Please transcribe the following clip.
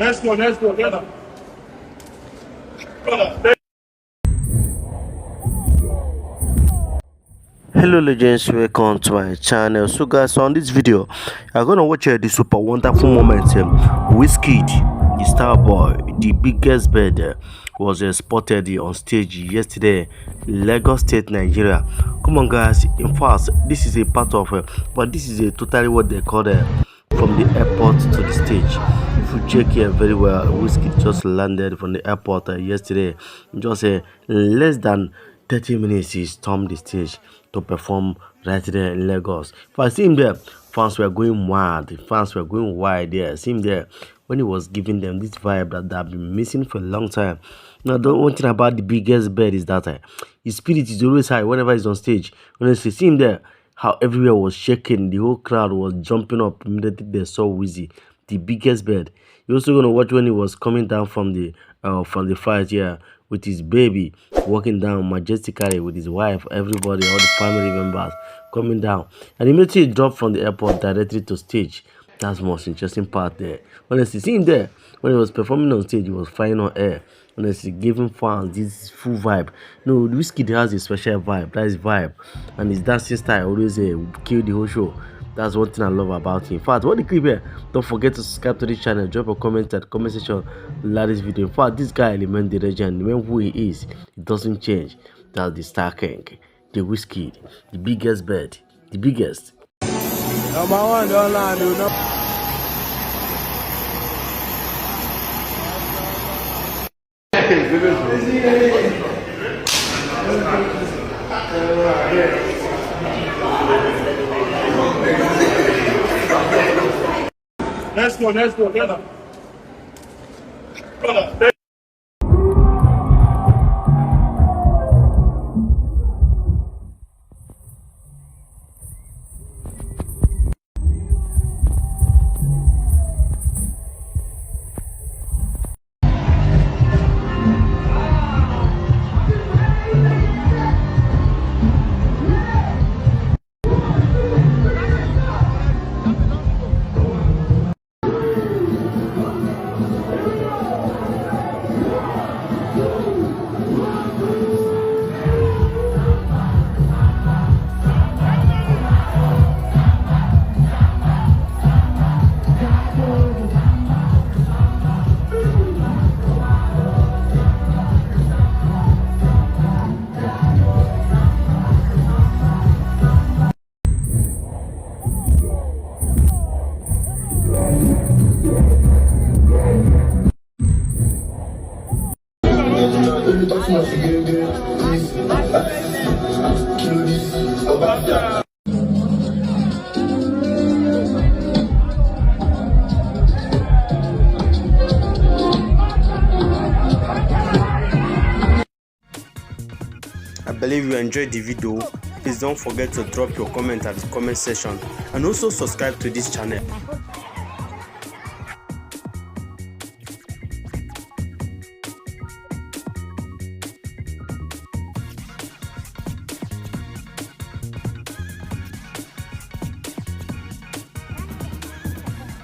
Let's go, brother. Hello legends, welcome to my channel. So guys, on this video I'm gonna watch the super wonderful moment. Wizkid, the star boy, the biggest bird, was spotted on stage yesterday, Lagos State, Nigeria. Come on guys, in fact this is a part of but this is a totally what they call from the airport to the stage. If you check here very well, Wizkid just landed from the airport yesterday. Just less than 30 minutes he stormed the stage to perform right there in Lagos. If I see him there, fans were going wild. Fans were going wild there. See him there when he was giving them this vibe that they've been missing for a long time. Now, the one thing about the biggest bird is that his spirit is always high whenever he's on stage. Honestly, see him there, how everywhere was shaking, the whole crowd was jumping up immediately they saw Wizzy, the biggest bird. You're also gonna watch when he was coming down from the fight here with his baby, walking down majestically with his wife, everybody, all the family members coming down. And immediately he dropped from the airport directly to stage. That's the most interesting part there. Honestly, see him there when he was performing on stage, he was flying on air. Honestly, giving fans this full vibe. No, Wizkid has a special vibe. That is vibe, and his dancing style always kill the whole show. That's one thing I love about him. In fact, what the clip here, don't forget to subscribe to this channel, drop a comment at the comment section, like this video. In fact, this guy element the legend, remember who he is, it doesn't change. That's the Star King, the Wizkid, the biggest bird, the biggest. Number one, don't land, do not. Let's go, brother. I believe you enjoyed the video. Please don't forget to drop your comment at the comment section and also subscribe to this channel.